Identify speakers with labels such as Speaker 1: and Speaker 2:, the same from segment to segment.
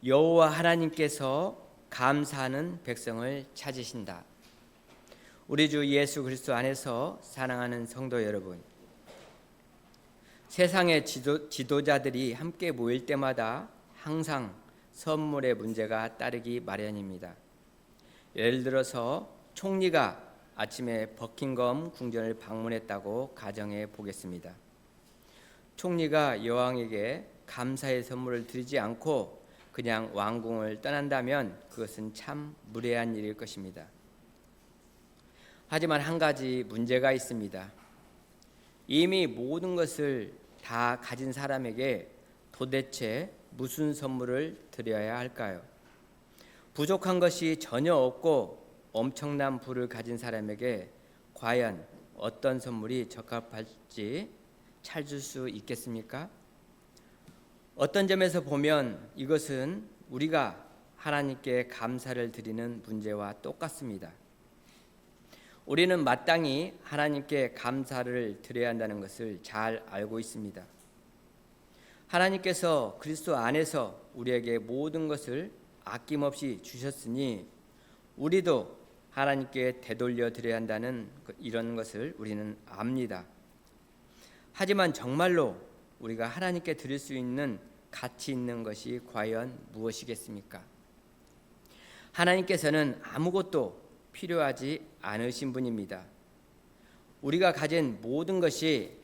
Speaker 1: 여호와 하나님께서 감사하는 백성을 찾으신다. 우리 주 예수 그리스도 안에서 사랑하는 성도 여러분, 세상의 지도자들이 함께 모일 때마다 항상 선물의 문제가 따르기 마련입니다. 예를 들어서 총리가 아침에 버킹엄 궁전을 방문했다고 가정해 보겠습니다. 총리가 여왕에게 감사의 선물을 드리지 않고 그냥 왕궁을 떠난다면 그것은 참 무례한 일일 것입니다. 하지만 한 가지 문제가 있습니다. 이미 모든 것을 다 가진 사람에게 도대체 무슨 선물을 드려야 할까요? 부족한 것이 전혀 없고 엄청난 부를 가진 사람에게 과연 어떤 선물이 적합할지 찾을 수 있겠습니까? 어떤 점에서 보면 이것은 우리가 하나님께 감사를 드리는 문제와 똑같습니다. 우리는 마땅히 하나님께 감사를 드려야 한다는 것을 잘 알고 있습니다. 하나님께서 그리스도 안에서 우리에게 모든 것을 아낌없이 주셨으니 우리도 하나님께 되돌려 드려야 한다는 이런 것을 우리는 압니다. 하지만 정말로 우리가 하나님께 드릴 수 있는 가치 있는 것이 과연 무엇이겠습니까? 하나님께서는 아무것도 필요하지 않으신 분입니다. 우리가 가진 모든 것이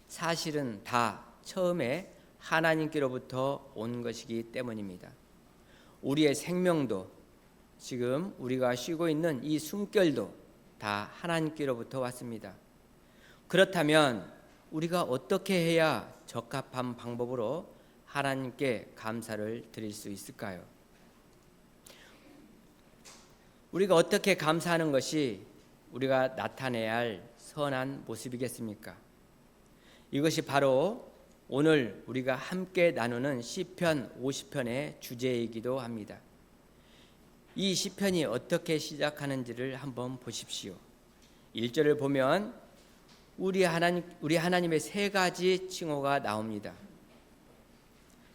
Speaker 1: 사실은 다 처음에 하나님께로부터 온 것이기 때문입니다. 우리의 생명도, 지금 우리가 쉬고 있는 이 숨결도 다 하나님께로부터 왔습니다. 그렇다면 우리가 어떻게 해야 적합한 방법으로 하나님께 감사를 드릴 수 있을까요? 우리가 어떻게 감사하는 것이 우리가 나타내야 할 선한 모습이겠습니까? 이것이 바로 오늘 우리가 함께 나누는 시편 50편의 주제이기도 합니다. 이 시편이 어떻게 시작하는지를 한번 보십시오. 1절을 보면 우리 하나님의 세 가지 칭호가 나옵니다.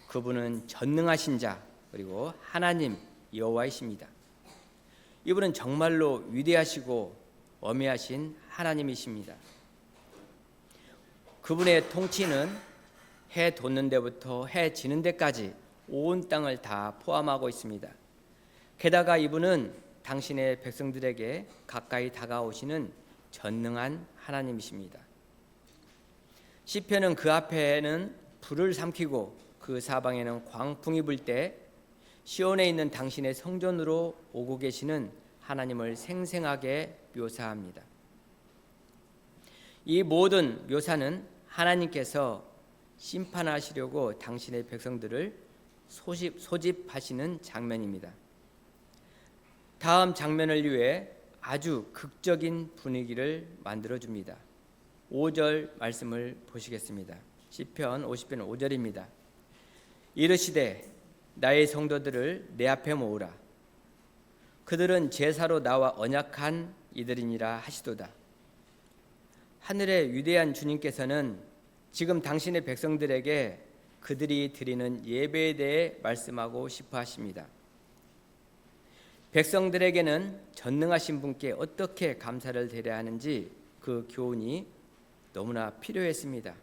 Speaker 1: 그분은 전능하신 자, 그리고 하나님 여호와이십니다. 이분은 정말로 위대하시고 어미하신 하나님이십니다. 그분의 통치는 해 돋는 데부터 해 지는 데까지 온 땅을 다 포함하고 있습니다. 게다가 이분은 당신의 백성들에게 가까이 다가오시는 전능한 하나님이십니다. 시편은 그 앞에는 불을 삼키고 그 사방에는 광풍이 불 때 시온에 있는 당신의 성전으로 오고 계시는 하나님을 생생하게 묘사합니다. 이 모든 묘사는 하나님께서 심판하시려고 당신의 백성들을 소집하시는 장면입니다. 다음 장면을 위해 아주 극적인 분위기를 만들어줍니다. 5절 말씀을 보시겠습니다. 시편 50편 5절입니다. 이르시되 나의 성도들을 내 앞에 모으라. 그들은 제사로 나와 언약한 이들이니라 하시도다. 하늘의 위대한 주님께서는 지금 당신의 백성들에게 그들이 드리는 예배에 대해 말씀하고 싶어 하십니다. 백성들에게는 전능하신 분께 어떻게 감사를 드려야 하는지 그 교훈이 너무나 필요했습니다.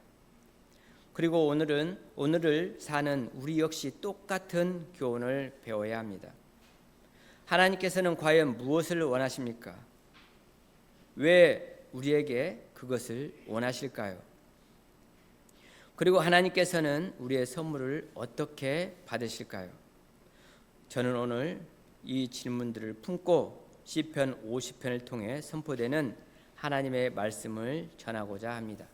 Speaker 1: 그리고 오늘을 사는 우리 역시 똑같은 교훈을 배워야 합니다. 하나님께서는 과연 무엇을 원하십니까? 왜 우리에게 그것을 원하실까요? 그리고 하나님께서는 우리의 선물을 어떻게 받으실까요? 저는 오늘 이 질문들을 품고 시편 50편을 통해 선포되는 하나님의 말씀을 전하고자 합니다.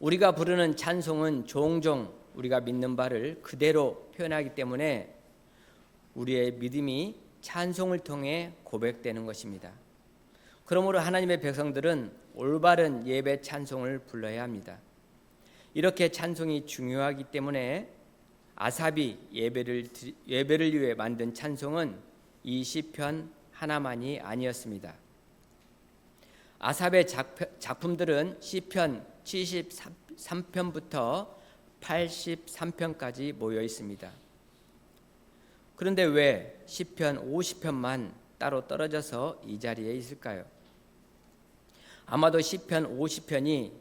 Speaker 1: 우리가 부르는 찬송은 종종 우리가 믿는 바를 그대로 표현하기 때문에 우리의 믿음이 찬송을 통해 고백되는 것입니다. 그러므로 하나님의 백성들은 올바른 예배 찬송을 불러야 합니다. 이렇게 찬송이 중요하기 때문에 아삽이 예배를 위해 만든 찬송은 이 시편 하나만이 아니었습니다. 아삽의 작품들은 시편 73편부터 83편까지 모여 있습니다. 그런데 왜 시편 50편만 따로 떨어져서 이 자리에 있을까요? 아마도 시편 50편이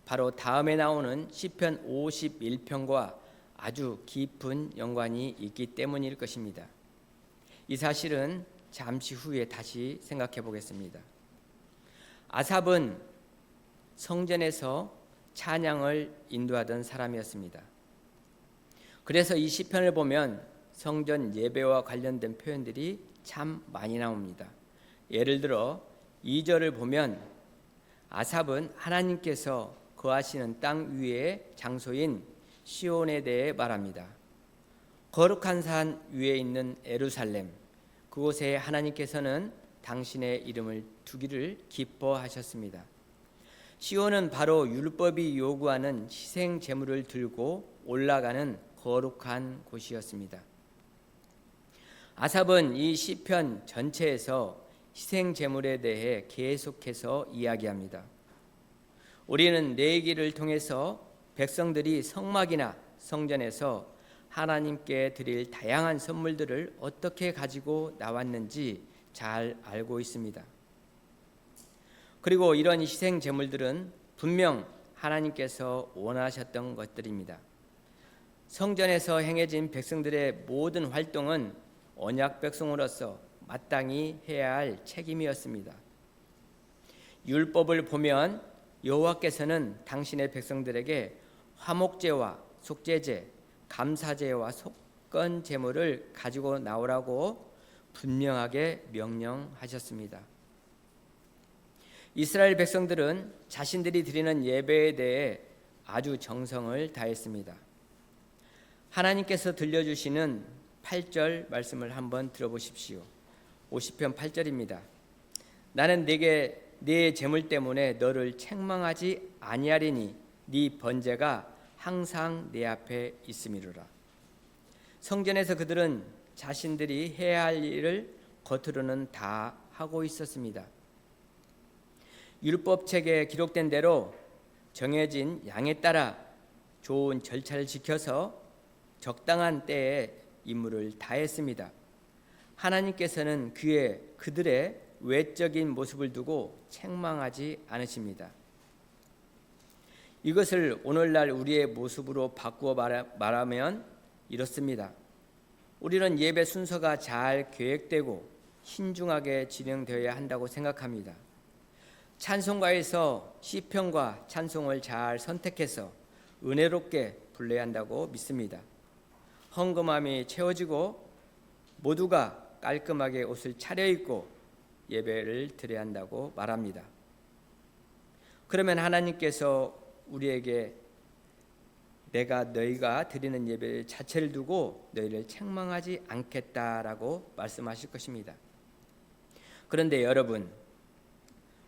Speaker 1: 바로 다음에 나오는 시편 51편과 아주 깊은 연관이 있기 때문일 것입니다. 이 사실은 잠시 후에 다시 생각해 보겠습니다. 아삽은 성전에서 찬양을 인도하던 사람이었습니다. 그래서 이 시편을 보면 성전 예배와 관련된 표현들이 참 많이 나옵니다. 예를 들어 2절을 보면 아삽은 하나님께서 거하시는 땅 위의 장소인 시온에 대해 말합니다. 거룩한 산 위에 있는 예루살렘, 그곳에 하나님께서는 당신의 이름을 두기를 기뻐하셨습니다. 시온은 바로 율법이 요구하는 희생 제물을 들고 올라가는 거룩한 곳이었습니다. 아삽은 이 시편 전체에서 희생 제물에 대해 계속해서 이야기합니다. 우리는 내기를 통해서 백성들이 성막이나 성전에서 하나님께 드릴 다양한 선물들을 어떻게 가지고 나왔는지 잘 알고 있습니다. 그리고 이런 희생 제물들은 분명 하나님께서 원하셨던 것들입니다. 성전에서 행해진 백성들의 모든 활동은 언약 백성으로서 마땅히 해야 할 책임이었습니다. 율법을 보면 여호와께서는 당신의 백성들에게 화목제와 속죄제, 감사제와 속건 제물을 가지고 나오라고 분명하게 명령하셨습니다. 이스라엘 백성들은 자신들이 드리는 예배에 대해 아주 정성을 다했습니다. 하나님께서 들려주시는 8절 말씀을 한번 들어보십시오. 50편 8절입니다. 나는 내게 네 재물 때문에 너를 책망하지 아니하리니 네 번제가 항상 내 앞에 있음이로라. 성전에서 그들은 자신들이 해야 할 일을 겉으로는 다 하고 있었습니다. 율법책에 기록된 대로 정해진 양에 따라 좋은 절차를 지켜서 적당한 때에 임무를 다했습니다. 하나님께서는 그들의 외적인 모습을 두고 책망하지 않으십니다. 이것을 오늘날 우리의 모습으로 바꾸어 말하면 이렇습니다. 우리는 예배 순서가 잘 계획되고 신중하게 진행되어야 한다고 생각합니다. 찬송가에서 시편과 찬송을 잘 선택해서 은혜롭게 불러야 한다고 믿습니다. 헌금함이 채워지고 모두가 깔끔하게 옷을 차려입고 예배를 드려야 한다고 말합니다. 그러면 하나님께서 우리에게 내가 너희가 드리는 예배 자체를 두고 너희를 책망하지 않겠다라고 말씀하실 것입니다. 그런데 여러분,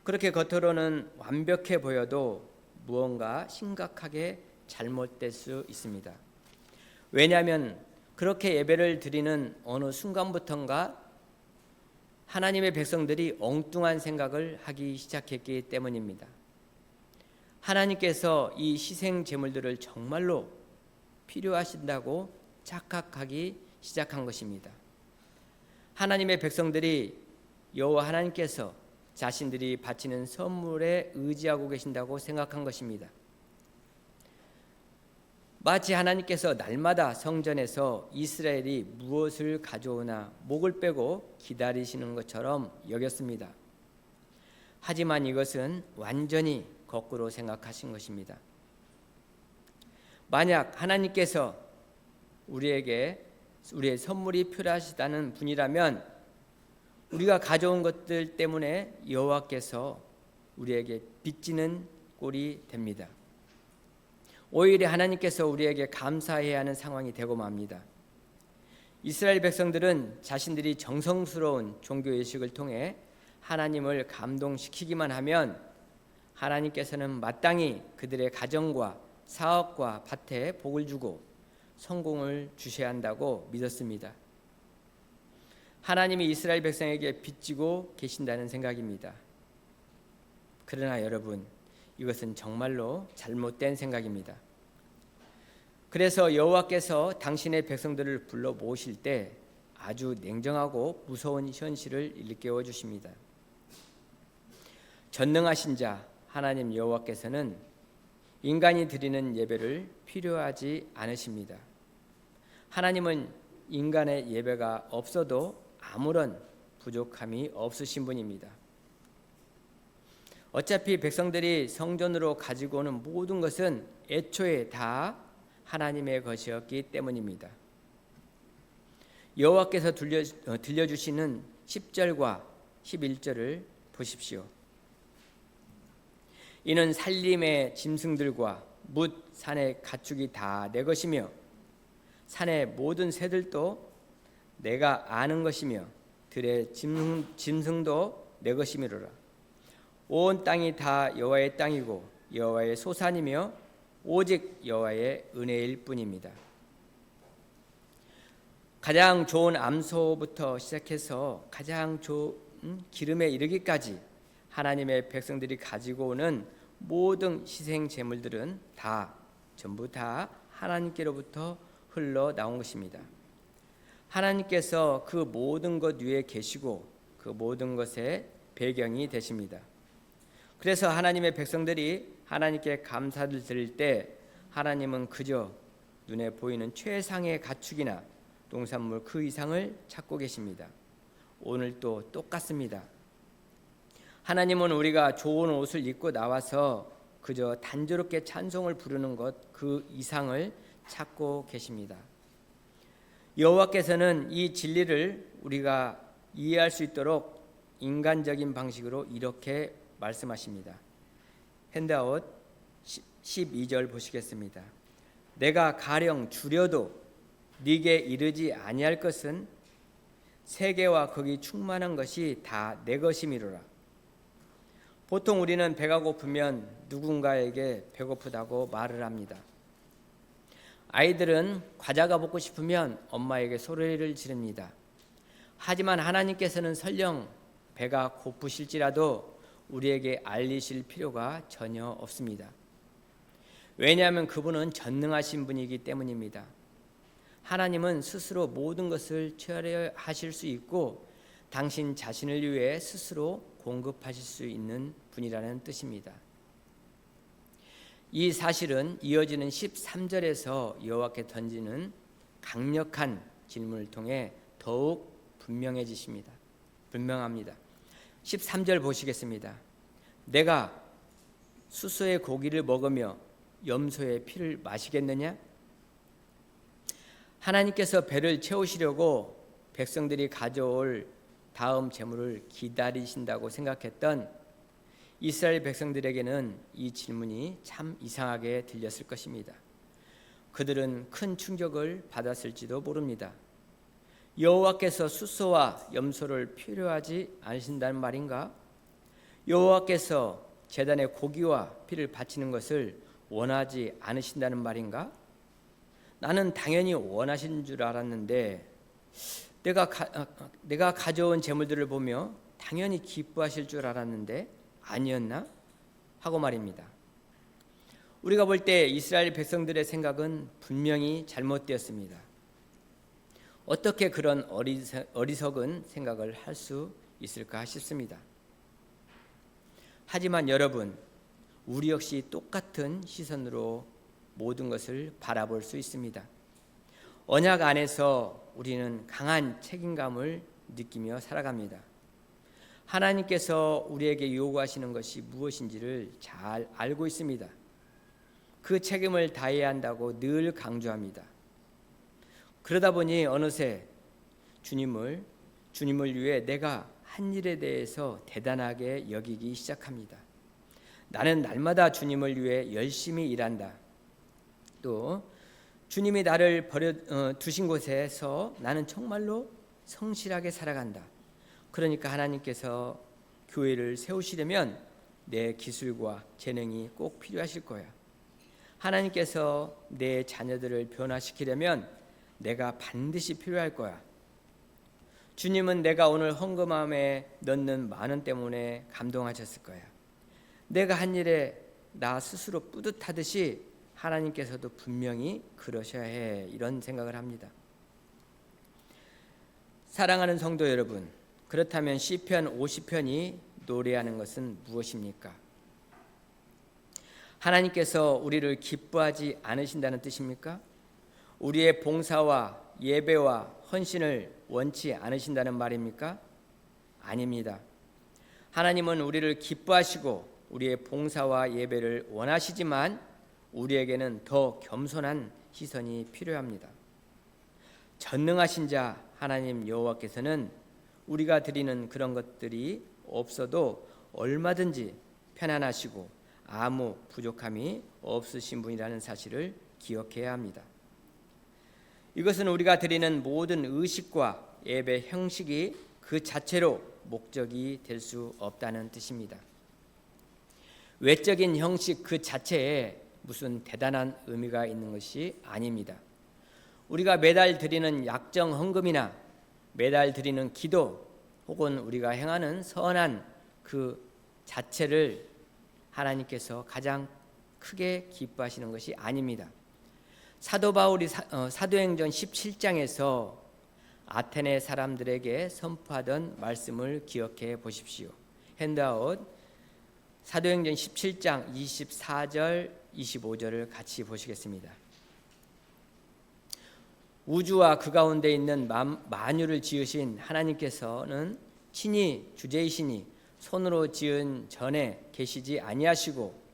Speaker 1: 그렇게 겉으로는 완벽해 보여도 무언가 심각하게 잘못될 수 있습니다. 왜냐하면 그렇게 예배를 드리는 어느 순간부터인가 하나님의 백성들이 엉뚱한 생각을 하기 시작했기 때문입니다. 하나님께서 이 희생 제물들을 정말로 필요하신다고 착각하기 시작한 것입니다. 하나님의 백성들이 여호와 하나님께서 자신들이 바치는 선물에 의지하고 계신다고 생각한 것입니다. 마치 하나님께서 날마다 성전에서 이스라엘이 무엇을 가져오나 목을 빼고 기다리시는 것처럼 여겼습니다. 하지만 이것은 완전히 거꾸로 생각하신 것입니다. 만약 하나님께서 우리의 선물이 필요하시다는 분이라면 우리가 가져온 것들 때문에 여호와께서 우리에게 빚지는 꼴이 됩니다. 오히려 하나님께서 우리에게 감사해야 하는 상황이 되고 맙니다. 이스라엘 백성들은 자신들이 정성스러운 종교 예식을 통해 하나님을 감동시키기만 하면 하나님께서는 마땅히 그들의 가정과 사업과 밭에 복을 주고 성공을 주셔야 한다고 믿었습니다. 하나님이 이스라엘 백성에게 빚지고 계신다는 생각입니다. 그러나 여러분, 이것은 정말로 잘못된 생각입니다. 그래서 여호와께서 당신의 백성들을 불러 모으실 때 아주 냉정하고 무서운 현실을 일깨워 주십니다. 전능하신 자 하나님 여호와께서는 인간이 드리는 예배를 필요하지 않으십니다. 하나님은 인간의 예배가 없어도 아무런 부족함이 없으신 분입니다. 어차피 백성들이 성전으로 가지고 오는 모든 것은 애초에 다 하나님의 것이었기 때문입니다. 여호와께서 들려주시는 10절과 11절을 보십시오. 이는 살림의 짐승들과 뭇 산의 가축이 다 내 것이며 산의 모든 새들도 내가 아는 것이며 들의 짐승도 내 것이미로라. 온 땅이 다 여호와의 땅이고 여호와의 소산이며 오직 여호와의 은혜일 뿐입니다. 가장 좋은 암소부터 시작해서 가장 좋은 기름에 이르기까지 하나님의 백성들이 가지고 오는 모든 희생 제물들은 전부 다 하나님께로부터 흘러나온 것입니다. 하나님께서 그 모든 것 위에 계시고 그 모든 것의 배경이 되십니다. 그래서 하나님의 백성들이 하나님께 감사를 드릴 때 하나님은 그저 눈에 보이는 최상의 가축이나 농산물 그 이상을 찾고 계십니다. 오늘도 똑같습니다. 하나님은 우리가 좋은 옷을 입고 나와서 그저 단조롭게 찬송을 부르는 것 그 이상을 찾고 계십니다. 여호와께서는 이 진리를 우리가 이해할 수 있도록 인간적인 방식으로 이렇게 말씀하십니다. 핸드아웃 12절 보시겠습니다. 내가 가령 주려도 네게 이르지 아니할 것은 세계와 거기 충만한 것이 다 내 것이미로라. 보통 우리는 배가 고프면 누군가에게 배고프다고 말을 합니다. 아이들은 과자가 먹고 싶으면 엄마에게 소리를 지릅니다. 하지만 하나님께서는 설령 배가 고프실지라도 우리에게 알리실 필요가 전혀 없습니다. 왜냐하면 그분은 전능하신 분이기 때문입니다. 하나님은 스스로 모든 것을 처리하실 수 있고 당신 자신을 위해 스스로 공급하실 수 있는 분이라는 뜻입니다. 이 사실은 이어지는 13절에서 여호와께 던지는 강력한 질문을 통해 더욱 분명합니다. 13절 보시겠습니다. 내가 수소의 고기를 먹으며 염소의 피를 마시겠느냐? 하나님께서 배를 채우시려고 백성들이 가져올 다음 제물을 기다리신다고 생각했던 이스라엘 백성들에게는 이 질문이 참 이상하게 들렸을 것입니다. 그들은 큰 충격을 받았을지도 모릅니다. 여호와께서 수소와 염소를 필요하지 않으신다는 말인가? 여호와께서 제단에 고기와 피를 바치는 것을 원하지 않으신다는 말인가? 나는 당연히 원하신 줄 알았는데 내가 가져온 제물들을 보며 당연히 기뻐하실 줄 알았는데 아니었나? 하고 말입니다. 우리가 볼 때 이스라엘 백성들의 생각은 분명히 잘못되었습니다. 어떻게 그런 어리석은 생각을 할 수 있을까 싶습니다. 하지만 여러분, 우리 역시 똑같은 시선으로 모든 것을 바라볼 수 있습니다. 언약 안에서 우리는 강한 책임감을 느끼며 살아갑니다. 하나님께서 우리에게 요구하시는 것이 무엇인지를 잘 알고 있습니다. 그 책임을 다해야 한다고 늘 강조합니다. 그러다 보니 어느새 주님을 위해 내가 한 일에 대해서 대단하게 여기기 시작합니다. 나는 날마다 주님을 위해 열심히 일한다. 또 주님이 나를 두신 곳에서 나는 정말로 성실하게 살아간다. 그러니까 하나님께서 교회를 세우시려면 내 기술과 재능이 꼭 필요하실 거야. 하나님께서 내 자녀들을 변화시키려면 내가 반드시 필요할 거야. 주님은 내가 오늘 헌금함에 넣는 만 원 때문에 감동하셨을 거야. 내가 한 일에 나 스스로 뿌듯하듯이 하나님께서도 분명히 그러셔야 해, 이런 생각을 합니다. 사랑하는 성도 여러분, 그렇다면 시편 50편이 노래하는 것은 무엇입니까? 하나님께서 우리를 기뻐하지 않으신다는 뜻입니까? 우리의 봉사와 예배와 헌신을 원치 않으신다는 말입니까? 아닙니다. 하나님은 우리를 기뻐하시고 우리의 봉사와 예배를 원하시지만 우리에게는 더 겸손한 시선이 필요합니다. 전능하신 자 하나님 여호와께서는 우리가 드리는 그런 것들이 없어도 얼마든지 편안하시고 아무 부족함이 없으신 분이라는 사실을 기억해야 합니다. 이것은 우리가 드리는 모든 의식과 예배 형식이 그 자체로 목적이 될 수 없다는 뜻입니다. 외적인 형식 그 자체에 무슨 대단한 의미가 있는 것이 아닙니다. 우리가 매달 드리는 약정 헌금이나 매달 드리는 기도 혹은 우리가 행하는 선한 그 자체를 하나님께서 가장 크게 기뻐하시는 것이 아닙니다. 사도 바울이 사도행전 17장에서 아테네 사람들에게 선포하던 말씀을 기억해 보십시오. 핸드아웃 사도행전 17장 24절 25절을 같이 보시겠습니다. 우주와 그 가운데 있는 만유를 지으신 하나님께서는 친히 주제이시니 손으로 지은 전에 계시지 아니하시고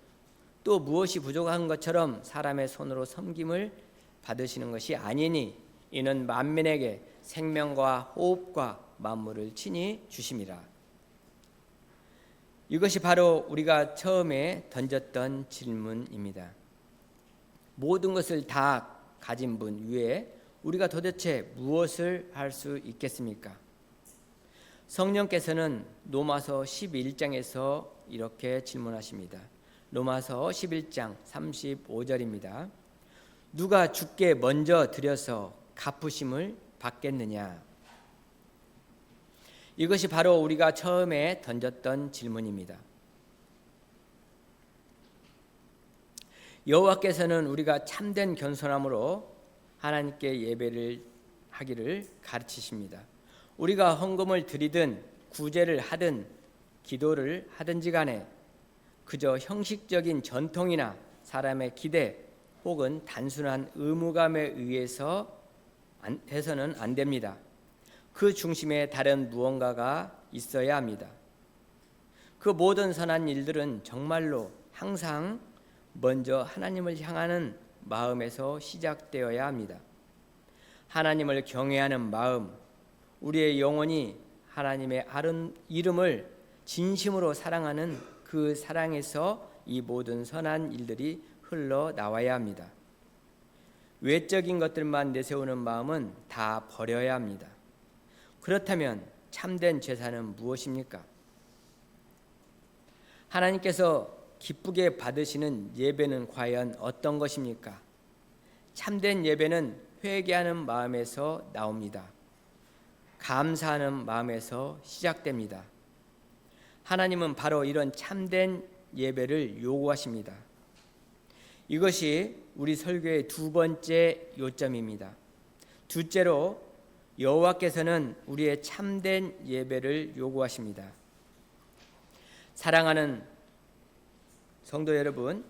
Speaker 1: 또 무엇이 부족한 것처럼 사람의 손으로 섬김을 받으시는 것이 아니니 이는 만민에게 생명과 호흡과 만물을 친히 주심이라. 이것이 바로 우리가 처음에 던졌던 질문입니다. 모든 것을 다 가진 분 위에 우리가 도대체 무엇을 할 수 있겠습니까? 성령께서는 로마서 11장에서 이렇게 질문하십니다. 로마서 11장 35절입니다. 누가 주께 먼저 드려서 갚으심을 받겠느냐? 이것이 바로 우리가 처음에 던졌던 질문입니다. 여호와께서는 우리가 참된 겸손함으로 하나님께 예배를 하기를 가르치십니다. 우리가 헌금을 드리든 구제를 하든 기도를 하든지 간에 그저 형식적인 전통이나 사람의 기대 혹은 단순한 의무감에 의해서 해서는 안 됩니다. 그 중심에 다른 무언가가 있어야 합니다. 그 모든 선한 일들은 정말로 항상 먼저 하나님을 향하는 마음에서 시작되어야 합니다. 하나님을 경외하는 마음, 우리의 영혼이 하나님의 아름 이름을 진심으로 사랑하는 그 사랑에서 이 모든 선한 일들이 흘러나와야 합니다. 외적인 것들만 내세우는 마음은 다 버려야 합니다. 그렇다면 참된 제사는 무엇입니까? 하나님께서 기쁘게 받으시는 예배는 과연 어떤 것입니까? 참된 예배는 회개하는 마음에서 나옵니다. 감사하는 마음에서 시작됩니다. 하나님은 바로 이런 참된 예배를 요구하십니다. 이것이 우리 설교의 두 번째 요점입니다. 둘째로 여호와께서는 우리의 참된 예배를 요구하십니다. 사랑하는 성도 여러분,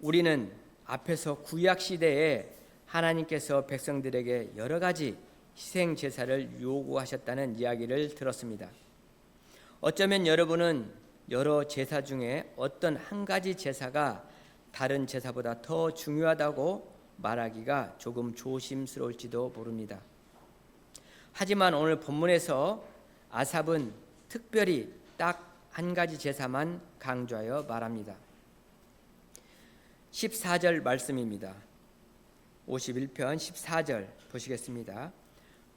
Speaker 1: 우리는 앞에서 구약 시대에 하나님께서 백성들에게 여러 가지 희생 제사를 요구하셨다는 이야기를 들었습니다. 어쩌면 여러분은 여러 제사 중에 어떤 한 가지 제사가 다른 제사보다 더 중요하다고 말하기가 조금 조심스러울지도 모릅니다. 하지만 오늘 본문에서 아삽은 특별히 딱 한 가지 제사만 강조하여 말합니다. 14절 말씀입니다. 51편 14절 보시겠습니다.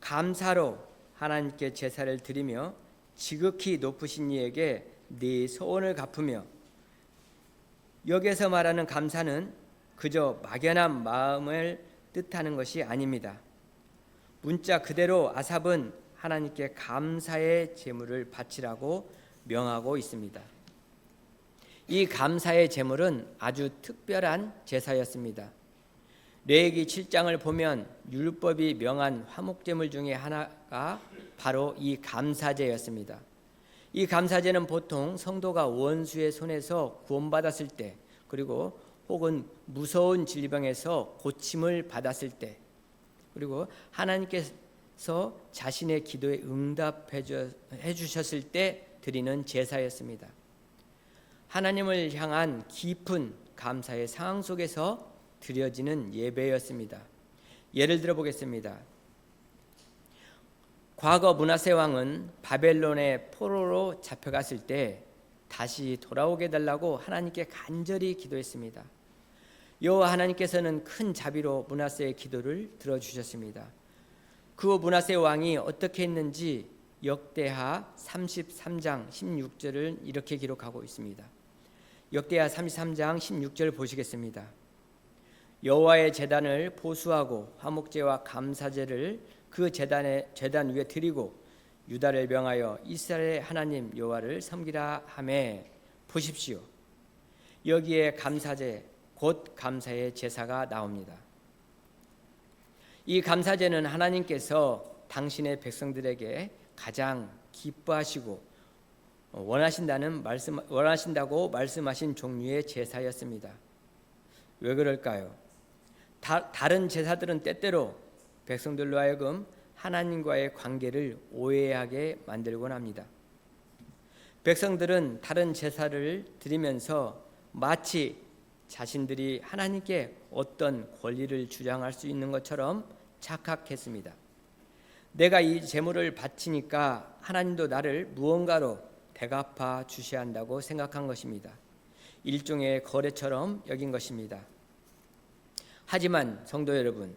Speaker 1: 감사로 하나님께 제사를 드리며 지극히 높으신 이에게 네 소원을 갚으며, 여기에서 말하는 감사는 그저 막연한 마음을 뜻하는 것이 아닙니다. 문자 그대로 아삽은 하나님께 감사의 제물을 바치라고 명하고 있습니다. 이 감사의 제물은 아주 특별한 제사였습니다. 레위기 7장을 보면 율법이 명한 화목제물 중에 하나가 바로 이 감사제였습니다. 이 감사제는 보통 성도가 원수의 손에서 구원받았을 때, 그리고 혹은 무서운 질병에서 고침을 받았을 때, 그리고 하나님께서 자신의 기도에 응답해 주셨을 때 드리는 제사였습니다. 하나님을 향한 깊은 감사의 상황 속에서 드려지는 예배였습니다. 예를 들어 보겠습니다. 과거 므낫세 왕은 바벨론의 포로로 잡혀갔을 때 다시 돌아오게 해달라고 하나님께 간절히 기도했습니다. 여호와 하나님께서는 큰 자비로 므낫세의 기도를 들어주셨습니다. 그 후 므낫세 왕이 어떻게 했는지 역대하 33장 16절을 이렇게 기록하고 있습니다. 역대하 33장 16절 보시겠습니다. 여호와의 제단을 보수하고 화목제와 감사제를 그 제단 위에 드리고 유다를 명하여 이스라엘의 하나님 여호와를 섬기라 하매, 보십시오. 여기에 감사제 곧 감사의 제사가 나옵니다. 이 감사제는 하나님께서 당신의 백성들에게 가장 기뻐하시고 원하신다고 말씀하신 종류의 제사였습니다. 왜 그럴까요? 다른 제사들은 때때로 백성들로 하여금 하나님과의 관계를 오해하게 만들곤 합니다. 백성들은 다른 제사를 드리면서 마치 자신들이 하나님께 어떤 권리를 주장할 수 있는 것처럼 착각했습니다. 내가 이 제물을 바치니까 하나님도 나를 무언가로 대갚아 주셔야 한다고 생각한 것입니다. 일종의 거래처럼 여긴 것입니다. 하지만 성도 여러분,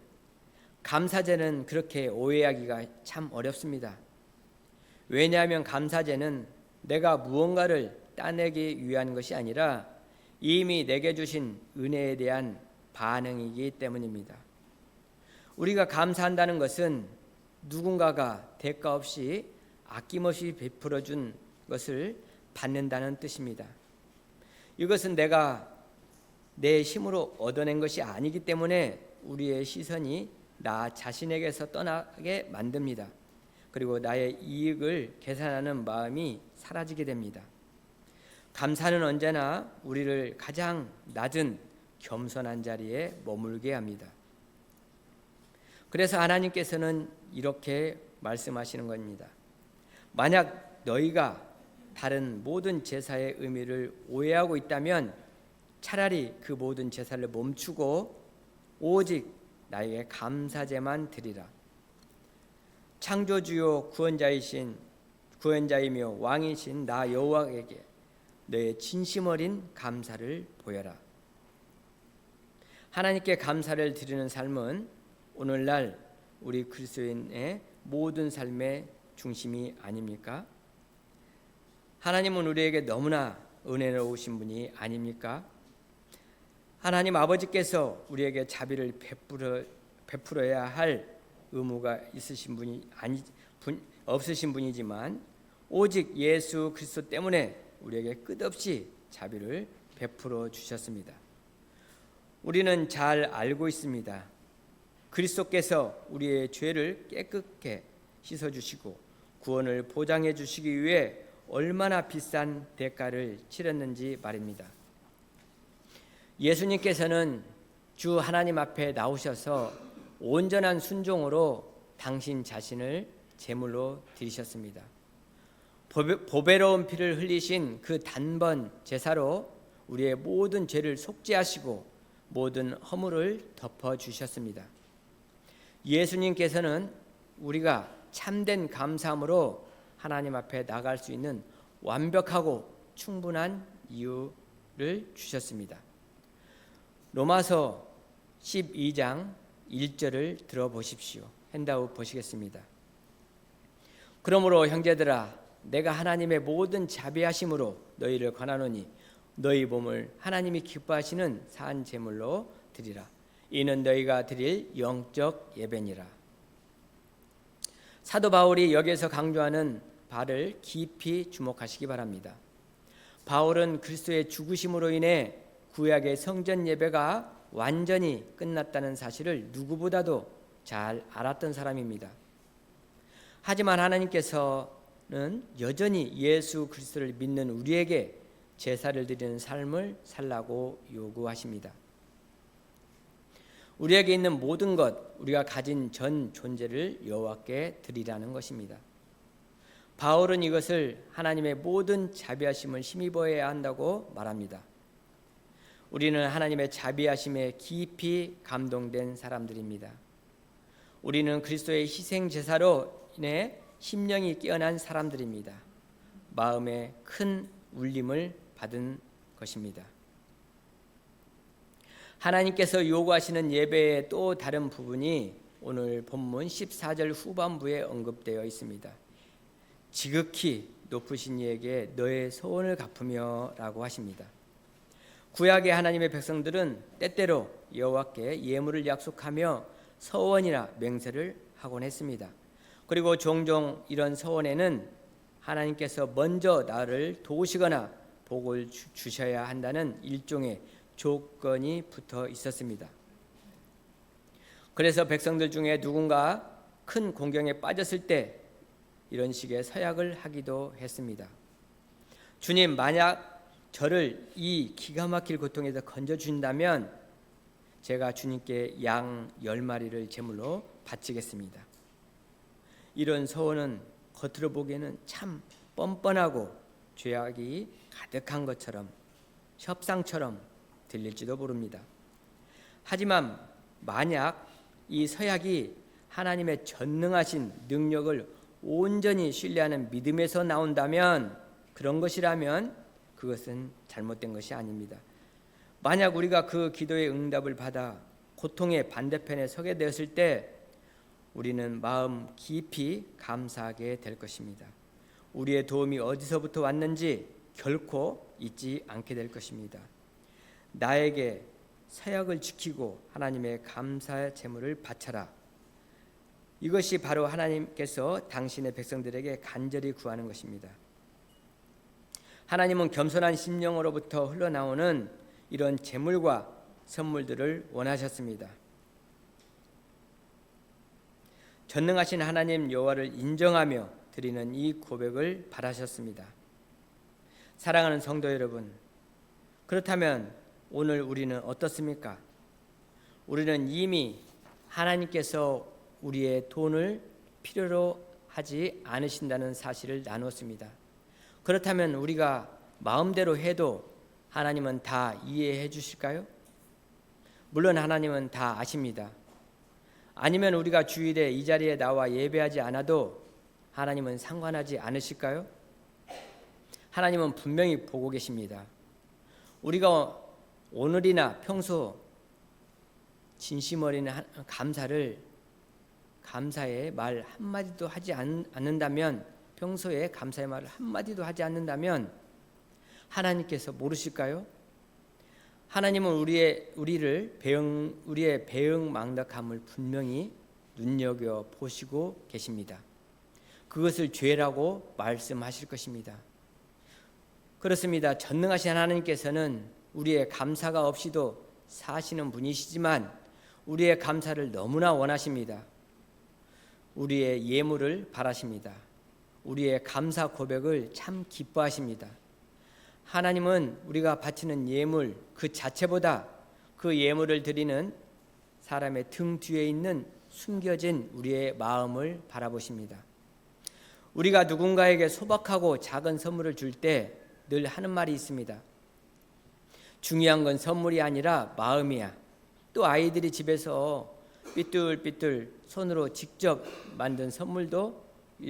Speaker 1: 감사제는 그렇게 오해하기가 참 어렵습니다. 왜냐하면 감사제는 내가 무언가를 따내기 위한 것이 아니라 이미 내게 주신 은혜에 대한 반응이기 때문입니다. 우리가 감사한다는 것은 누군가가 대가 없이 아낌없이 베풀어 준 것을 받는다는 뜻입니다. 이것은 내가 내 힘으로 얻어낸 것이 아니기 때문에 우리의 시선이 나 자신에게서 떠나게 만듭니다. 그리고 나의 이익을 계산하는 마음이 사라지게 됩니다. 감사는 언제나 우리를 가장 낮은 겸손한 자리에 머물게 합니다. 그래서 하나님께서는 이렇게 말씀하시는 겁니다. 만약 너희가 다른 모든 제사의 의미를 오해하고 있다면 차라리 그 모든 제사를 멈추고 오직 나에게 감사제만 드리라. 창조주요 구원자이며 왕이신 나 여호와에게 너의 진심 어린 감사를 보여라. 하나님께 감사를 드리는 삶은 오늘날 우리 그리스도인의 모든 삶의 중심이 아닙니까? 하나님은 우리에게 너무나 은혜로우신 분이 아닙니까? 하나님 아버지께서 우리에게 자비를 베풀어야 할 의무가 없으신 분이지만 오직 예수 그리스도 때문에 우리에게 끝없이 자비를 베풀어 주셨습니다. 우리는 잘 알고 있습니다. 그리스도께서 우리의 죄를 깨끗게 씻어주시고 구원을 보장해 주시기 위해 얼마나 비싼 대가를 치렀는지 말입니다. 예수님께서는 주 하나님 앞에 나오셔서 온전한 순종으로 당신 자신을 제물로 드리셨습니다. 보배로운 피를 흘리신 그 단번 제사로 우리의 모든 죄를 속죄하시고 모든 허물을 덮어주셨습니다. 예수님께서는 우리가 참된 감사함으로 하나님 앞에 나갈 수 있는 완벽하고 충분한 이유를 주셨습니다. 로마서 12장 1절을 들어보십시오. 핸드아웃 보시겠습니다. 그러므로 형제들아, 내가 하나님의 모든 자비하심으로 너희를 권하노니 너희 몸을 하나님이 기뻐하시는 산 제물로 드리라. 이는 너희가 드릴 영적 예배니라. 사도 바울이 여기에서 강조하는 바를 깊이 주목하시기 바랍니다. 바울은 그리스도의 죽으심으로 인해 구약의 성전 예배가 완전히 끝났다는 사실을 누구보다도 잘 알았던 사람입니다. 하지만 하나님께서는 여전히 예수 그리스도를 믿는 우리에게 제사를 드리는 삶을 살라고 요구하십니다. 우리에게 있는 모든 것, 우리가 가진 전 존재를 여호와께 드리라는 것입니다. 바울은 이것을 하나님의 모든 자비하심을 힘입어야 한다고 말합니다. 우리는 하나님의 자비하심에 깊이 감동된 사람들입니다. 우리는 그리스도의 희생 제사로 인해 심령이 깨어난 사람들입니다. 마음에 큰 울림을 받은 것입니다. 하나님께서 요구하시는 예배의 또 다른 부분이 오늘 본문 14절 후반부에 언급되어 있습니다. 지극히 높으신 이에게 너의 소원을 갚으며 라고 하십니다. 구약의 하나님의 백성들은 때때로 여호와께 예물을 약속하며 서원이나 맹세를 하곤 했습니다. 그리고 종종 이런 서원에는 하나님께서 먼저 나를 도우시거나 복을 주셔야 한다는 일종의 조건이 붙어 있었습니다. 그래서 백성들 중에 누군가 큰 공경에 빠졌을 때 이런 식의 서약을 하기도 했습니다. 주님, 만약 저를 이 기가 막힐 고통에서 건져준다면 제가 주님께 양 10마리를 제물로 바치겠습니다. 이런 서원은 겉으로 보기에는 참 뻔뻔하고 죄악이 가득한 것처럼 협상처럼 들릴지도 모릅니다. 하지만 만약 이 서약이 하나님의 전능하신 능력을 온전히 신뢰하는 믿음에서 나온다면, 그런 것이라면 그것은 잘못된 것이 아닙니다. 만약 우리가 그 기도의 응답을 받아 고통의 반대편에 서게 되었을 때 우리는 마음 깊이 감사하게 될 것입니다. 우리의 도움이 어디서부터 왔는지 결코 잊지 않게 될 것입니다. 나에게 서약을 지키고 하나님의 감사의 제물을 바쳐라. 이것이 바로 하나님께서 당신의 백성들에게 간절히 구하는 것입니다. 하나님은 겸손한 심령으로부터 흘러나오는 이런 제물과 선물들을 원하셨습니다. 전능하신 하나님 여호와를 인정하며 드리는 이 고백을 바라셨습니다. 사랑하는 성도 여러분, 그렇다면 오늘 우리는 어떻습니까? 우리는 이미 하나님께서 우리의 돈을 필요로 하지 않으신다는 사실을 나눴습니다. 그렇다면 우리가 마음대로 해도 하나님은 다 이해해 주실까요? 물론 하나님은 다 아십니다. 아니면 우리가 주일에 이 자리에 나와 예배하지 않아도 하나님은 상관하지 않으실까요? 하나님은 분명히 보고 계십니다. 우리가 오늘이나 평소 진심 어린 감사의 말 한마디도 하지 않는다면, 평소에 감사의 말을 한마디도 하지 않는다면 하나님께서 모르실까요? 하나님은 우리의 배응망덕함을 분명히 눈여겨 보시고 계십니다. 그것을 죄라고 말씀하실 것입니다. 그렇습니다. 전능하신 하나님께서는 우리의 감사가 없이도 사시는 분이시지만 우리의 감사를 너무나 원하십니다. 우리의 예물을 바라십니다. 우리의 감사 고백을 참 기뻐하십니다. 하나님은 우리가 바치는 예물 그 자체보다 그 예물을 드리는 사람의 등 뒤에 있는 숨겨진 우리의 마음을 바라보십니다. 우리가 누군가에게 소박하고 작은 선물을 줄 때 늘 하는 말이 있습니다. 중요한 건 선물이 아니라 마음이야. 또 아이들이 집에서 삐뚤삐뚤 손으로 직접 만든 선물도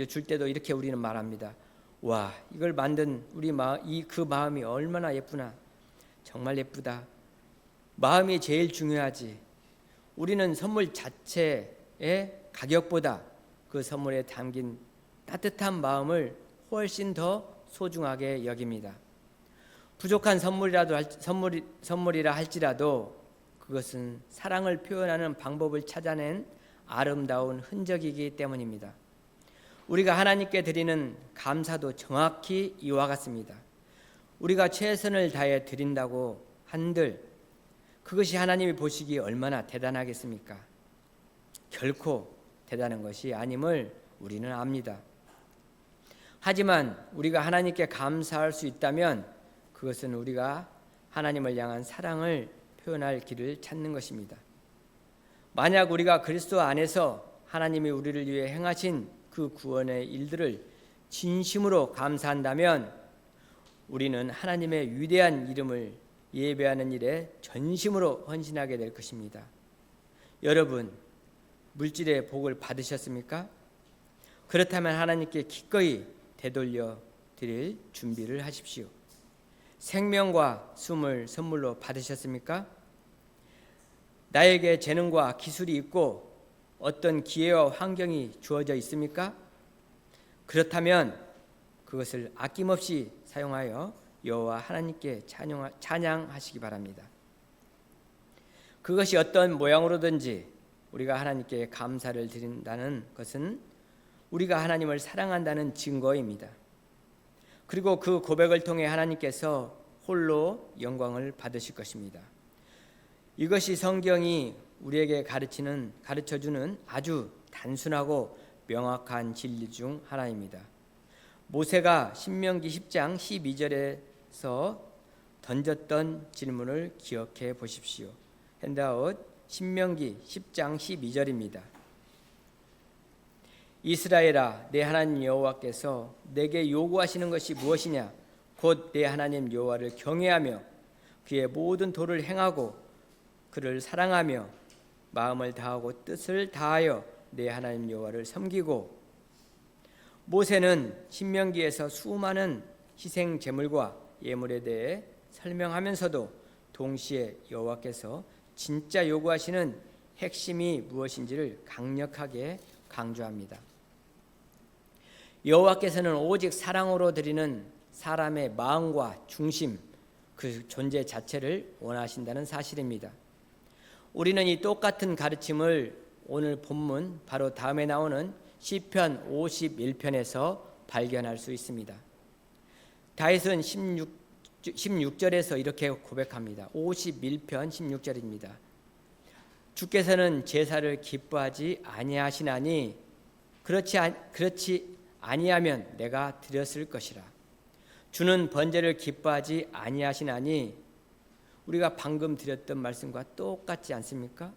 Speaker 1: 줄 때도 이렇게 우리는 말합니다. 와, 이걸 만든 그 마음이 얼마나 예쁘나. 정말 예쁘다. 마음이 제일 중요하지. 우리는 선물 자체의 가격보다 그 선물에 담긴 따뜻한 마음을 훨씬 더 소중하게 여깁니다. 부족한 선물이라 할지라도 그것은 사랑을 표현하는 방법을 찾아낸 아름다운 흔적이기 때문입니다. 우리가 하나님께 드리는 감사도 정확히 이와 같습니다. 우리가 최선을 다해 드린다고 한들 그것이 하나님이 보시기에 얼마나 대단하겠습니까? 결코 대단한 것이 아님을 우리는 압니다. 하지만 우리가 하나님께 감사할 수 있다면 그것은 우리가 하나님을 향한 사랑을 표현할 길을 찾는 것입니다. 만약 우리가 그리스도 안에서 하나님이 우리를 위해 행하신 그 구원의 일들을 진심으로 감사한다면 우리는 하나님의 위대한 이름을 예배하는 일에 전심으로 헌신하게 될 것입니다. 여러분, 물질의 복을 받으셨습니까? 그렇다면 하나님께 기꺼이 되돌려 드릴 준비를 하십시오. 생명과 숨을 선물로 받으셨습니까? 나에게 재능과 기술이 있고 어떤 기회와 환경이 주어져 있습니까? 그렇다면 그것을 아낌없이 사용하여 여호와 하나님께 찬양하시기 바랍니다. 그것이 어떤 모양으로든지 우리가 하나님께 감사를 드린다는 것은 우리가 하나님을 사랑한다는 증거입니다. 그리고 그 고백을 통해 하나님께서 홀로 영광을 받으실 것입니다. 이것이 성경이 우리에게 가르쳐주는 아주 단순하고 명확한 진리 중 하나입니다. 모세가 신명기 10장 12절에서 던졌던 질문을 기억해 보십시오. 핸드아웃 신명기 10장 12절입니다. 이스라엘아, 내 하나님 여호와께서 내게 요구하시는 것이 무엇이냐? 곧 내 하나님 여호와를 경외하며 그의 모든 도를 행하고 그를 사랑하며 마음을 다하고 뜻을 다하여 내 하나님 여호와를 섬기고. 모세는 신명기에서 수많은 희생 제물과 예물에 대해 설명하면서도 동시에 여호와께서 진짜 요구하시는 핵심이 무엇인지를 강력하게 강조합니다. 여호와께서는 오직 사랑으로 드리는 사람의 마음과 중심, 그 존재 자체를 원하신다는 사실입니다. 우리는 이 똑같은 가르침을 오늘 본문 바로 다음에 나오는 시편 51편에서 발견할 수 있습니다. 다윗은 16절에서 이렇게 고백합니다. 51편 16절입니다. 주께서는 제사를 기뻐하지 아니하시나니 그렇지 아니하면 내가 드렸을 것이라. 주는 번제를 기뻐하지 아니하시나니, 우리가 방금 드렸던 말씀과 똑같지 않습니까?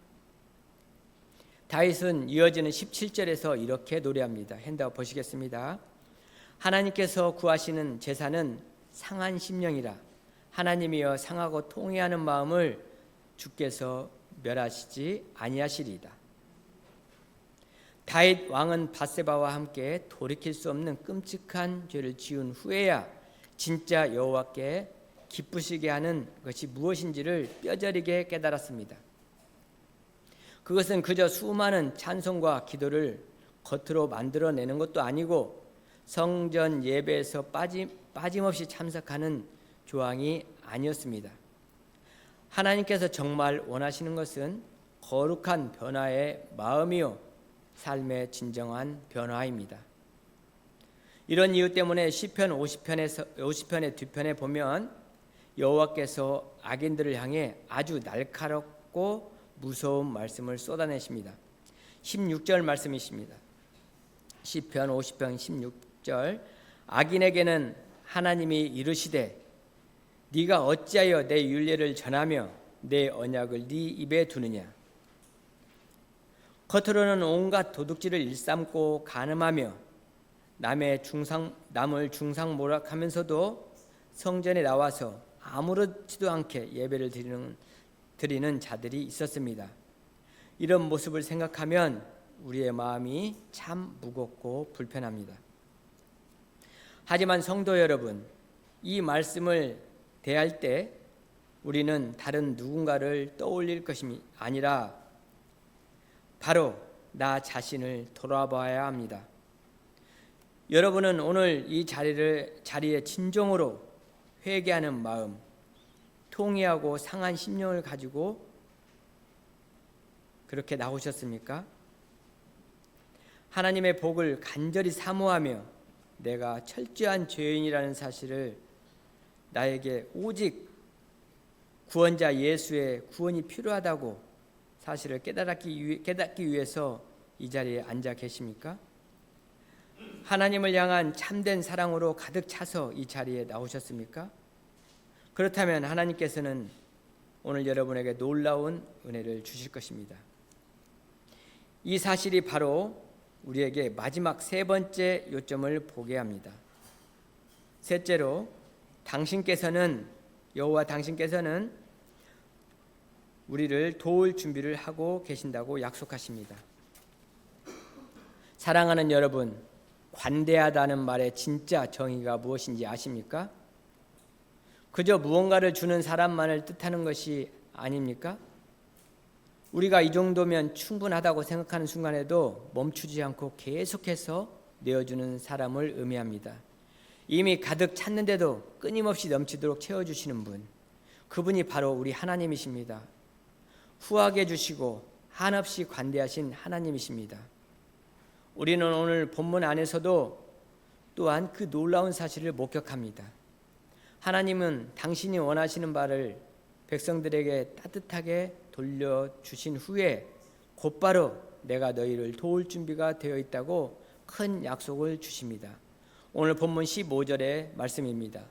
Speaker 1: 다윗은 이어지는 17절에서 이렇게 노래합니다. 핸드아웃 보시겠습니다. 하나님께서 구하시는 제사는 상한 심령이라. 하나님이여 상하고 통회하는 마음을 주께서 멸하시지 아니하시리이다. 다윗 왕은 밧세바와 함께 돌이킬 수 없는 끔찍한 죄를 지은 후에야 진짜 여호와께 기쁘시게 하는 것이 무엇인지를 뼈저리게 깨달았습니다. 그것은 그저 수많은 찬송과 기도를 겉으로 만들어내는 것도 아니고 성전 예배에서 빠짐없이 참석하는 조항이 아니었습니다. 하나님께서 정말 원하시는 것은 거룩한 변화의 마음이요 삶의 진정한 변화입니다. 이런 이유 때문에 시편 50편의 뒤편에 보면 여호와께서 악인들을 향해 아주 날카롭고 무서운 말씀을 쏟아내십니다. 16절 말씀이십니다. 시편 50편 16절, 악인에게는 하나님이 이르시되 네가 어찌하여 내 율례를 전하며 내 언약을 네 입에 두느냐. 겉으로는 온갖 도둑질을 일삼고 간음하며 남을 중상모략하면서도 성전에 나와서 아무렇지도 않게 예배를 드리는 자들이 있었습니다. 이런 모습을 생각하면 우리의 마음이 참 무겁고 불편합니다. 하지만 성도 여러분, 이 말씀을 대할 때 우리는 다른 누군가를 떠올릴 것이 아니라 바로 나 자신을 돌아봐야 합니다. 여러분은 오늘 이 자리에 진정으로 회개하는 마음, 통회하고 상한 심령을 가지고 그렇게 나오셨습니까? 하나님의 복을 간절히 사모하며 내가 철저한 죄인이라는 사실을 나에게 오직 구원자 예수의 구원이 필요하다고 사실을 깨닫기 위해서 이 자리에 앉아 계십니까? 하나님을 향한 참된 사랑으로 가득 차서 이 자리에 나오셨습니까? 그렇다면 하나님께서는 오늘 여러분에게 놀라운 은혜를 주실 것입니다. 이 사실이 바로 우리에게 마지막 세 번째 요점을 보게 합니다. 셋째로, 여호와 당신께서는 우리를 도울 준비를 하고 계신다고 약속하십니다. 사랑하는 여러분, 관대하다는 말의 진짜 정의가 무엇인지 아십니까? 그저 무언가를 주는 사람만을 뜻하는 것이 아닙니까? 우리가 이 정도면 충분하다고 생각하는 순간에도 멈추지 않고 계속해서 내어주는 사람을 의미합니다. 이미 가득 찼는데도 끊임없이 넘치도록 채워주시는 분, 그분이 바로 우리 하나님이십니다. 후하게 주시고 한없이 관대하신 하나님이십니다. 우리는 오늘 본문 안에서도 또한 그 놀라운 사실을 목격합니다. 하나님은 당신이 원하시는 바를 백성들에게 따뜻하게 돌려주신 후에 곧바로 내가 너희를 도울 준비가 되어 있다고 큰 약속을 주십니다. 오늘 본문 15절의 말씀입니다.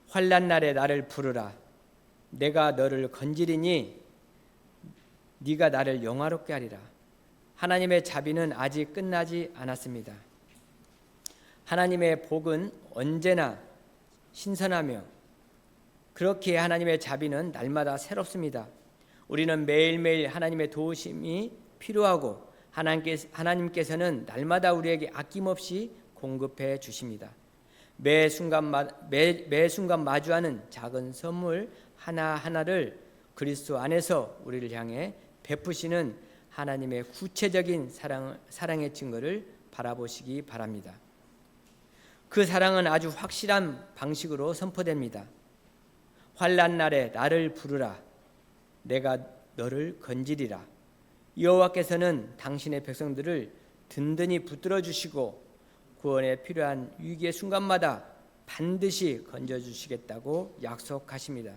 Speaker 1: 환난 날에 나를 부르라. 내가 너를 건지리니 네가 나를 영화롭게 하리라. 하나님의 자비는 아직 끝나지 않았습니다. 하나님의 복은 언제나 신선하며 그렇게 하나님의 자비는 날마다 새롭습니다. 우리는 매일매일 하나님의 도우심이 필요하고 하나님께서는 날마다 우리에게 아낌없이 공급해 주십니다. 매 순간 마주하는 작은 선물 하나하나를 그리스도 안에서 우리를 향해 베푸시는 하나님의 구체적인 사랑의 증거를 바라보시기 바랍니다. 그 사랑은 아주 확실한 방식으로 선포됩니다. 환난 날에 나를 부르라. 내가 너를 건지리라. 여호와께서는 당신의 백성들을 든든히 붙들어 주시고 구원에 필요한 위기의 순간마다 반드시 건져주시겠다고 약속하십니다.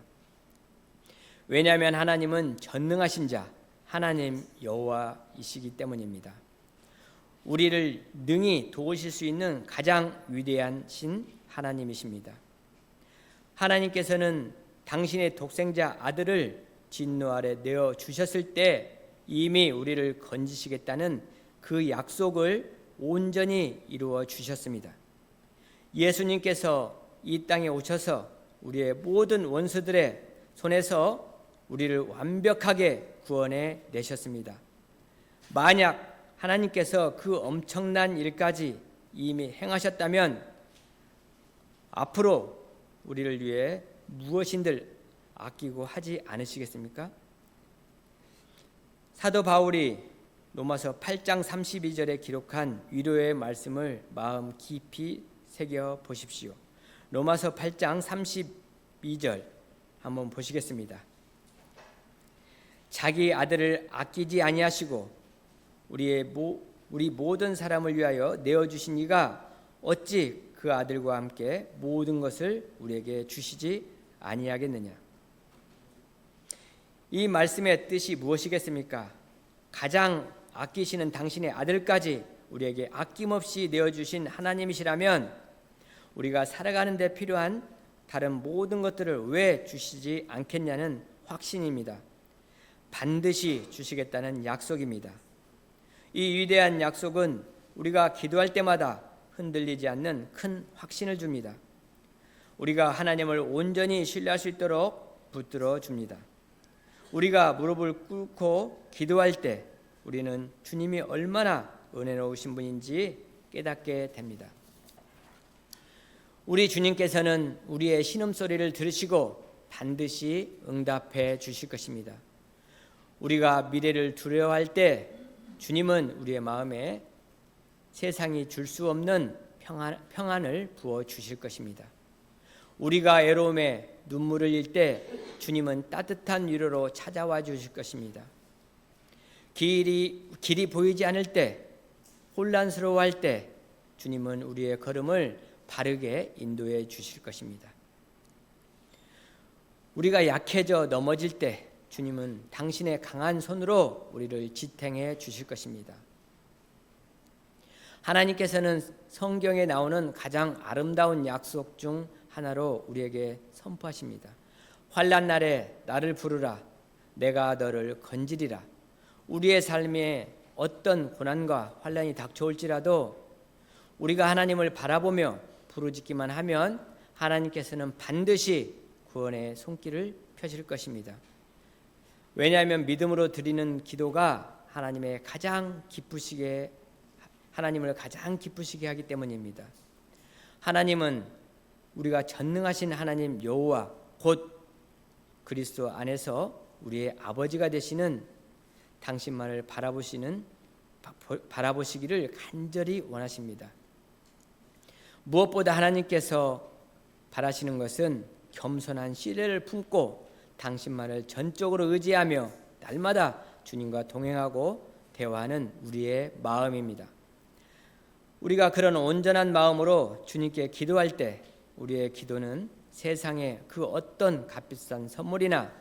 Speaker 1: 왜냐하면 하나님은 전능하신 자 하나님 여호와이시기 때문입니다. 우리를 능히 도우실 수 있는 가장 위대한 신 하나님이십니다. 하나님께서는 당신의 독생자 아들을 진노 아래 내어 주셨을 때 이미 우리를 건지시겠다는 그 약속을 온전히 이루어 주셨습니다. 예수님께서 이 땅에 오셔서 우리의 모든 원수들의 손에서 우리를 완벽하게 구원해 내셨습니다. 만약 하나님께서 그 엄청난 일까지 이미 행하셨다면 앞으로 우리를 위해 무엇인들 아끼고 하지 않으시겠습니까? 사도 바울이 로마서 8장 32절에 기록한 위로의 말씀을 마음 깊이 새겨 보십시오. 로마서 8장 32절 한번 보시겠습니다. 자기 아들을 아끼지 아니하시고 우리 모든 사람을 위하여 내어주신 이가 어찌 그 아들과 함께 모든 것을 우리에게 주시지 아니하겠느냐. 이 말씀의 뜻이 무엇이겠습니까? 가장 아끼시는 당신의 아들까지 우리에게 아낌없이 내어주신 하나님이시라면 우리가 살아가는 데 필요한 다른 모든 것들을 왜 주시지 않겠냐는 확신입니다. 반드시 주시겠다는 약속입니다. 이 위대한 약속은 우리가 기도할 때마다 흔들리지 않는 큰 확신을 줍니다. 우리가 하나님을 온전히 신뢰할 수 있도록 붙들어 줍니다. 우리가 무릎을 꿇고 기도할 때 우리는 주님이 얼마나 은혜로우신 분인지 깨닫게 됩니다. 우리 주님께서는 우리의 신음소리를 들으시고 반드시 응답해 주실 것입니다. 우리가 미래를 두려워할 때 주님은 우리의 마음에 세상이 줄 수 없는 평안을 부어 주실 것입니다. 우리가 애로움에 눈물을 흘릴 때 주님은 따뜻한 위로로 찾아와 주실 것입니다. 길이 보이지 않을 때, 혼란스러워할 때 주님은 우리의 걸음을 바르게 인도해 주실 것입니다. 우리가 약해져 넘어질 때 주님은 당신의 강한 손으로 우리를 지탱해 주실 것입니다. 하나님께서는 성경에 나오는 가장 아름다운 약속 중 하나로 우리에게 선포하십니다. 환난 날에 나를 부르라. 내가 너를 건지리라. 우리의 삶에 어떤 고난과 환난이 닥쳐올지라도 우리가 하나님을 바라보며 부르짖기만 하면 하나님께서는 반드시 구원의 손길을 펴실 것입니다. 왜냐하면 믿음으로 드리는 기도가 하나님을 가장 기쁘시게 하기 때문입니다. 하나님은 우리가 전능하신 하나님 여호와 곧 그리스도 안에서 우리의 아버지가 되시는 당신만을 바라보시기를 간절히 원하십니다. 무엇보다 하나님께서 바라시는 것은 겸손한 신뢰를 품고 당신만을 전적으로 의지하며 날마다 주님과 동행하고 대화하는 우리의 마음입니다. 우리가 그런 온전한 마음으로 주님께 기도할 때 우리의 기도는 세상의 그 어떤 값비싼 선물이나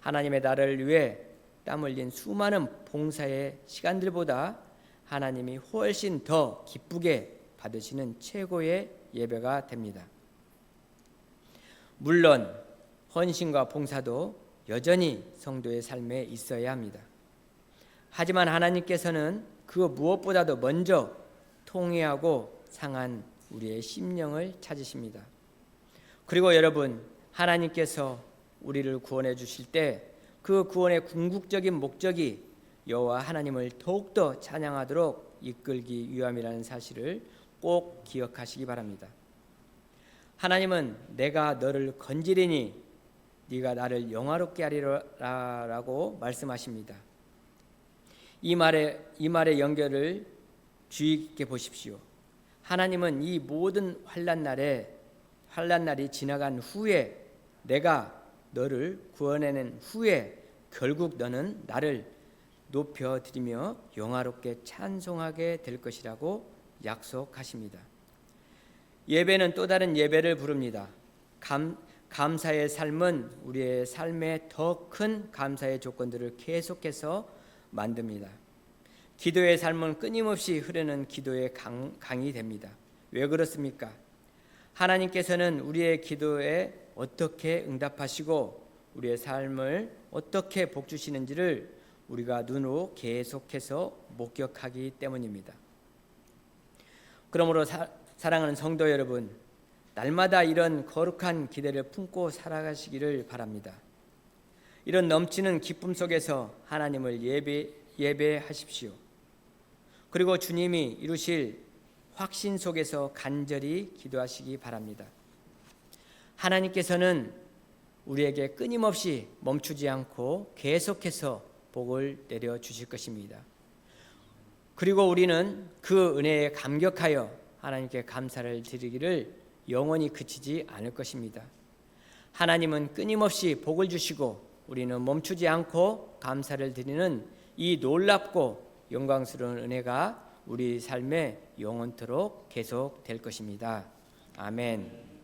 Speaker 1: 하나님의 나라를 위해 땀 흘린 수많은 봉사의 시간들보다 하나님이 훨씬 더 기쁘게 받으시는 최고의 예배가 됩니다. 물론 헌신과 봉사도 여전히 성도의 삶에 있어야 합니다. 하지만 하나님께서는 그 무엇보다도 먼저 통회하고 상한 우리의 심령을 찾으십니다. 그리고 여러분, 하나님께서 우리를 구원해 주실 때 그 구원의 궁극적인 목적이 여호와 하나님을 더욱더 찬양하도록 이끌기 위함이라는 사실을 꼭 기억하시기 바랍니다. 하나님은 내가 너를 건지리니 네가 나를 영화롭게 하리라라고 말씀하십니다. 이 말의 연결을 주의 깊게 보십시오. 하나님은 이 모든 환난 날이 지나간 후에 내가 너를 구원해낸 후에 결국 너는 나를 높여드리며 영화롭게 찬송하게 될 것이라고 약속하십니다. 예배는 또 다른 예배를 부릅니다. 감사의 삶은 우리의 삶에 더 큰 감사의 조건들을 계속해서 만듭니다. 기도의 삶은 끊임없이 흐르는 기도의 강이 됩니다. 왜 그렇습니까? 하나님께서는 우리의 기도에 어떻게 응답하시고 우리의 삶을 어떻게 복주시는지를 우리가 눈으로 계속해서 목격하기 때문입니다. 그러므로 사랑하는 성도 여러분, 날마다 이런 거룩한 기대를 품고 살아가시기를 바랍니다. 이런 넘치는 기쁨 속에서 하나님을 예배하십시오. 그리고 주님이 이루실 확신 속에서 간절히 기도하시기 바랍니다. 하나님께서는 우리에게 끊임없이 멈추지 않고 계속해서 복을 내려 주실 것입니다. 그리고 우리는 그 은혜에 감격하여 하나님께 감사를 드리기를 영원히 그치지 않을 것입니다. 하나님은 끊임없이 복을 주시고 우리는 멈추지 않고 감사를 드리는 이 놀랍고 영광스러운 은혜가 우리 삶에 영원토록 계속될 것입니다. 아멘.